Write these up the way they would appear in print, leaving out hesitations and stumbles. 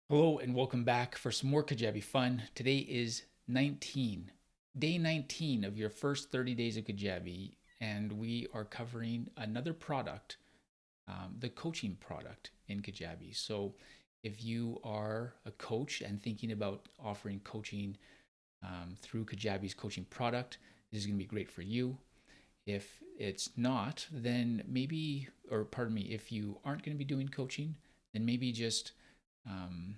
Hello and welcome back for some more Kajabi fun. Today is day 19 of your first 30 days of Kajabi, and we are covering another product, the coaching product in Kajabi. So if you are a coach and thinking about offering coaching through Kajabi's coaching product, this is going to be great for you. If it's not, then maybe, or pardon me, if you aren't going to be doing coaching, then maybe just um,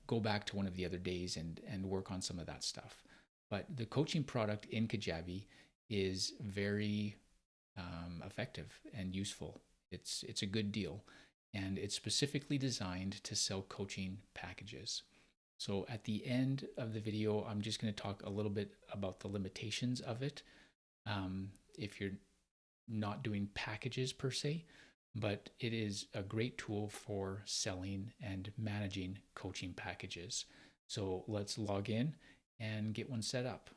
go back to one of the other days and work on some of that stuff. But the coaching product in Kajabi is very effective and useful. It's a good deal, and it's specifically designed to sell coaching packages. So at the end of the video, I'm just going to talk a little bit about the limitations of it. If you're not doing packages per se, but it is a great tool for selling and managing coaching packages. So let's log in and get one set up.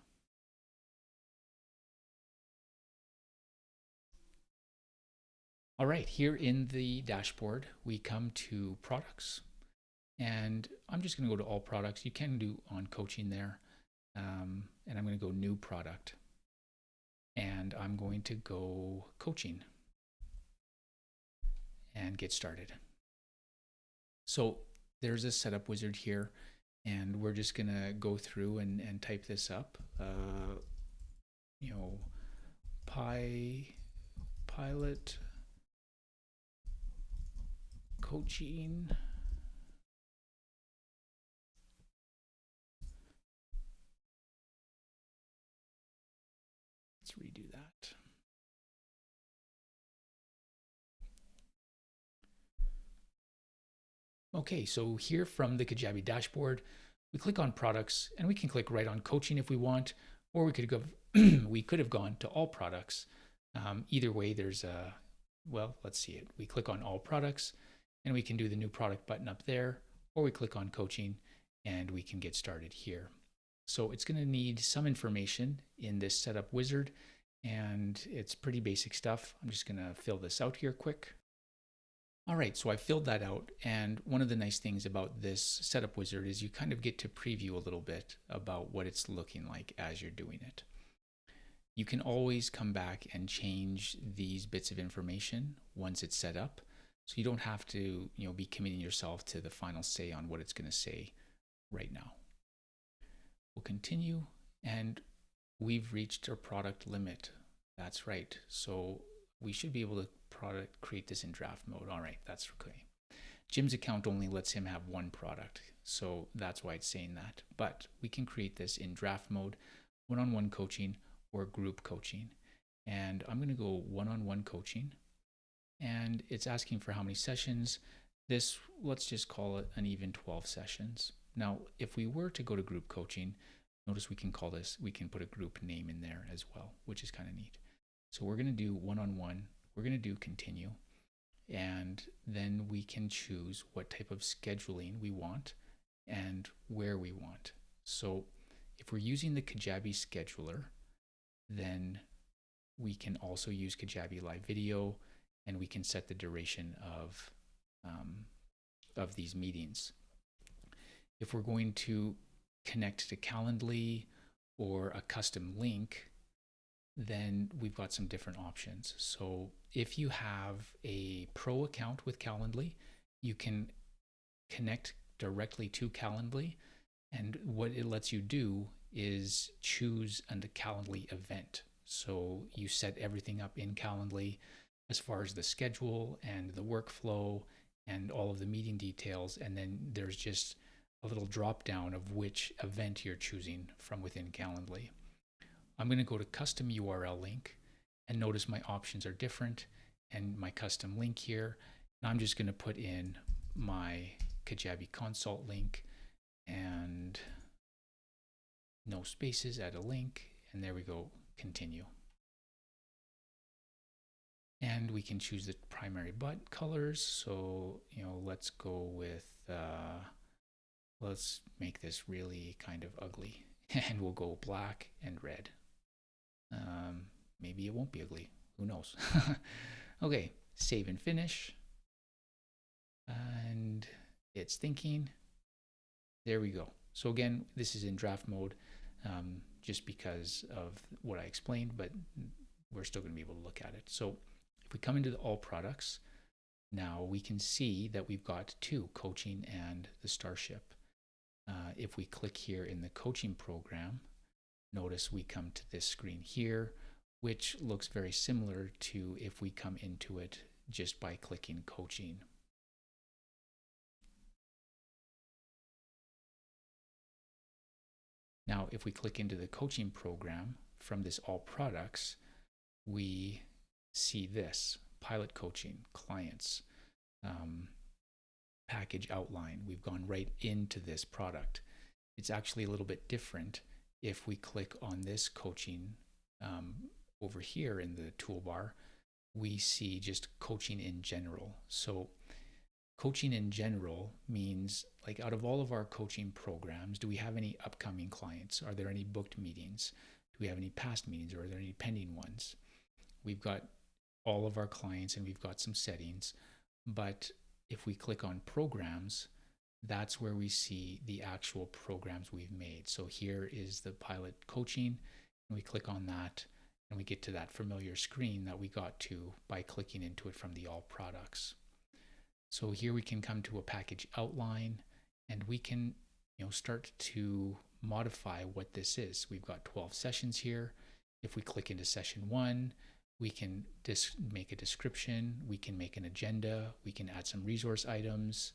All right, here in the dashboard, we come to products, and I'm just going to go to all products. You can do on coaching there, and I'm going to go new product, and I'm going to go coaching and get started. So there's a setup wizard here, and we're just gonna go through and type this up. You know, pilot coaching. Let's redo that. Okay, so here from the Kajabi dashboard, we click on products, and we can click right on coaching if we want, or we could go. We could have gone to all products. Either way, there's a let's see it. We click on all products, and we can do the new product button up there, or we click on coaching, and we can get started here. So it's going to need some information in this setup wizard, and it's pretty basic stuff. I'm just going to fill this out here quick. All right, so I filled that out, and one of the nice things about this setup wizard is you kind of get to preview a little bit about what it's looking like as you're doing it. You can always come back and change these bits of information once it's set up, so you don't have to be committing yourself to the final say on what it's going to say right now. We'll continue, and we've reached our product limit. That's right. So we should be able to create this in draft mode. All right, that's okay. Jim's account only lets him have one product, so that's why it's saying that. But we can create this in draft mode, one-on-one coaching or group coaching. And I'm going to go one-on-one coaching, and it's asking for how many sessions. This, let's just call it an even 12 sessions. Now, if we were to go to group coaching, notice we can put a group name in there as well, which is kind of neat. So we're going to do one-on-one. We're going to do continue, and then we can choose what type of scheduling we want and where we want. So if we're using the Kajabi scheduler, then we can also use Kajabi Live Video, and we can set the duration of these meetings. If we're going to connect to Calendly or a custom link, then we've got some different options. So if you have a pro account with Calendly, you can connect directly to Calendly, and what it lets you do is choose a Calendly event. So you set everything up in Calendly as far as the schedule and the workflow and all of the meeting details, and then there's just a little drop down of which event you're choosing from within Calendly. I'm going to go to custom URL link, and notice my options are different and my custom link here. And I'm just going to put in my Kajabi consult link and no spaces, add a link, and there we go, continue. And we can choose the primary button colors. So, let's go with, let's make this really kind of ugly, and we'll go black and red. Maybe it won't be ugly. Who knows? Okay, save and finish. And it's thinking. There we go. So again, this is in draft mode just because of what I explained, but we're still going to be able to look at it. So if we come into the all products, now we can see that we've got two, coaching and the Starship. If we click here in the coaching program, notice we come to this screen here, which looks very similar to if we come into it just by clicking coaching. Now, if we click into the coaching program from this all products, we see this pilot coaching, clients, package outline. We've gone right into this product. It's actually a little bit different if we click on this coaching over here in the toolbar. We see just coaching in general. So coaching in general means, like, out of all of our coaching programs, do we have any upcoming clients? Are there any booked meetings? Do we have any past meetings, or are there any pending ones? We've got all of our clients and we've got some settings, but if we click on programs, that's where we see the actual programs we've made. So here is the pilot coaching, and we click on that and we get to that familiar screen that we got to by clicking into it from the all products. So here we can come to a package outline, and we can start to modify what this is. We've got 12 sessions here. If we click into session 1, we can make a description, we can make an agenda, we can add some resource items,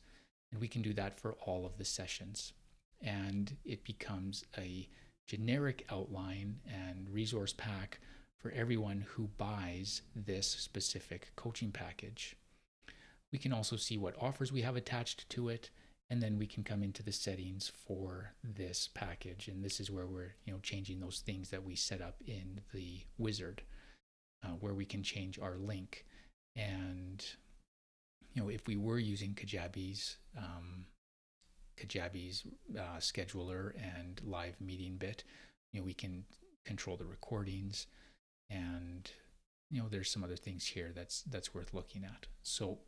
and we can do that for all of the sessions. And it becomes a generic outline and resource pack for everyone who buys this specific coaching package. We can also see what offers we have attached to it, and then we can come into the settings for this package. And this is where we're changing those things that we set up in the wizard, where we can change our link. And if we were using Kajabi's scheduler and live meeting bit, we can control the recordings, and there's some other things here that's worth looking at. So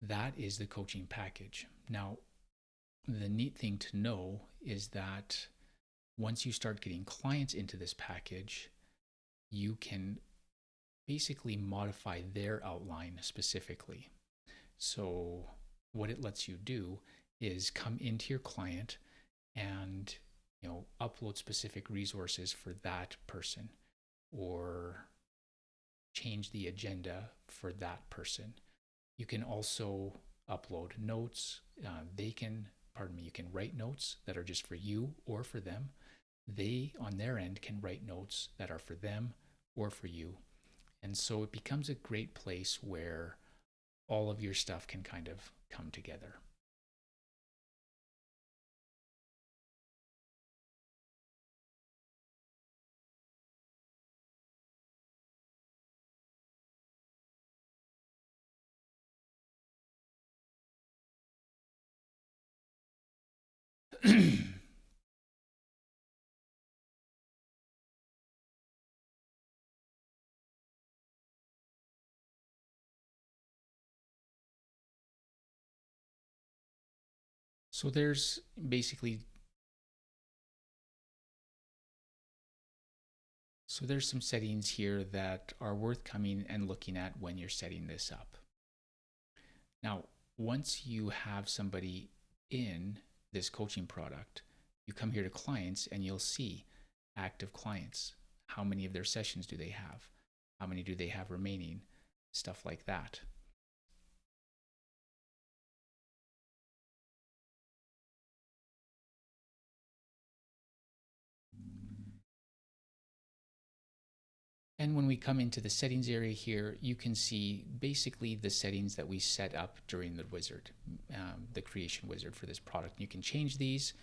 that is the coaching package. Now, the neat thing to know is that once you start getting clients into this package, you can basically modify their outline specifically. So what it lets you do is come into your client and upload specific resources for that person, or change the agenda for that person. You can also upload notes. You can write notes that are just for you or for them. They, on their end, can write notes that are for them or for you. And so it becomes a great place where all of your stuff can kind of come together. So there's some settings here that are worth coming and looking at when you're setting this up. Now, once you have somebody in this coaching product, you come here to clients and you'll see active clients. How many of their sessions do they have? How many do they have remaining? Stuff like that. And when we come into the settings area here, you can see basically the settings that we set up during the wizard, the creation wizard for this product. You can change these.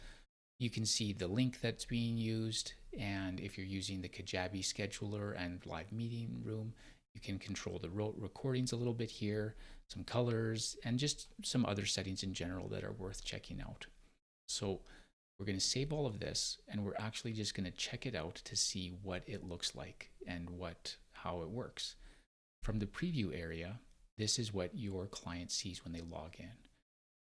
You can see the link that's being used. And if you're using the Kajabi scheduler and live meeting room, you can control the recordings a little bit here, some colors, and just some other settings in general that are worth checking out. So we're going to save all of this, and we're actually just going to check it out to see what it looks like and how it works. From the preview area, this is what your client sees when they log in.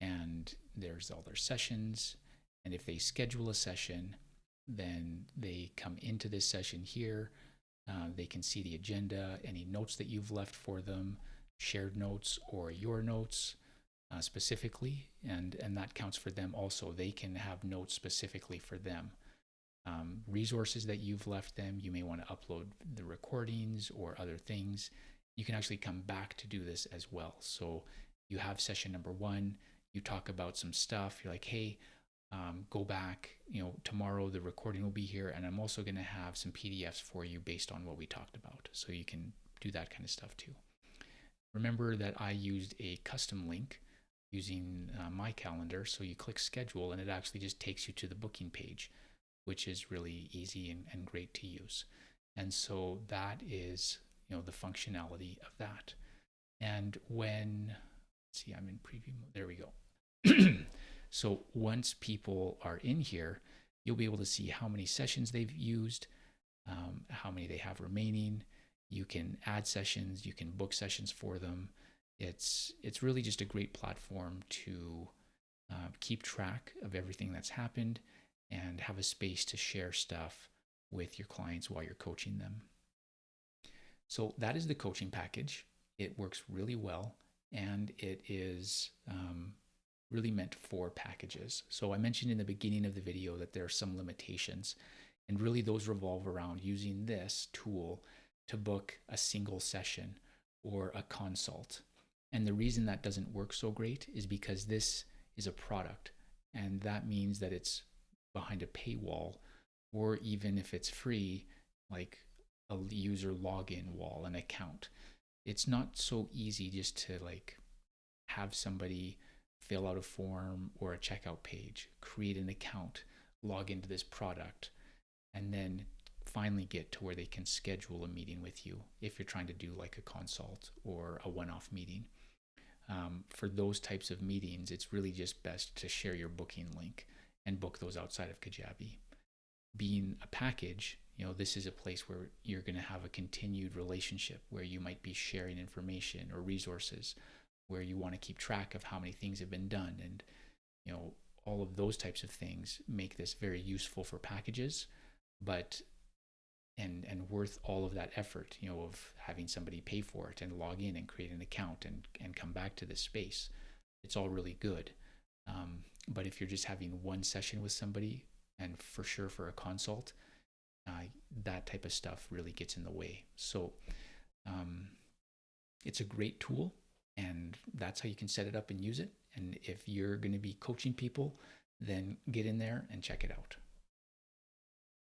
And there's all their sessions, And if they schedule a session, then they come into this session here. They can see the agenda, any notes that you've left for them, shared notes or your notes specifically, and that counts for them also. They can have notes specifically for them. Resources that you've left them, you may want to upload the recordings or other things. You can actually come back to do this as well. So you have session number 1, you talk about some stuff, you're like, hey, go back, tomorrow the recording will be here, and I'm also going to have some PDFs for you based on what we talked about. So you can do that kind of stuff too. Remember that I used a custom link using my calendar. So you click schedule and it actually just takes you to the booking page, which is really easy and great to use. And so that is, the functionality of that. And when, let's see, I'm in preview mode. There we go. So once people are in here, you'll be able to see how many sessions they've used, how many they have remaining. You can add sessions, you can book sessions for them. It's really just a great platform to keep track of everything that's happened and have a space to share stuff with your clients while you're coaching them. So that is the coaching package. It works really well, and it is really meant for packages. So I mentioned in the beginning of the video that there are some limitations, and really those revolve around using this tool to book a single session or a consult. And the reason that doesn't work so great is because this is a product, and that means that it's behind a paywall, or even if it's free, like a user login wall, an account. It's not so easy just to have somebody fill out a form or a checkout page, create an account, log into this product, and then finally get to where they can schedule a meeting with you if you're trying to do like a consult or a one-off meeting. For those types of meetings, it's really just best to share your booking link and book those outside of Kajabi. Being a package, this is a place where you're going to have a continued relationship where you might be sharing information or resources, where you want to keep track of how many things have been done, and all of those types of things make this very useful for packages, but and worth all of that effort, of having somebody pay for it and log in and create an account and come back to this space. It's all really good. But if you're just having one session with somebody, and for sure for a consult, that type of stuff really gets in the way. So it's a great tool, and that's how you can set it up and use it. And if you're going to be coaching people, then get in there and check it out.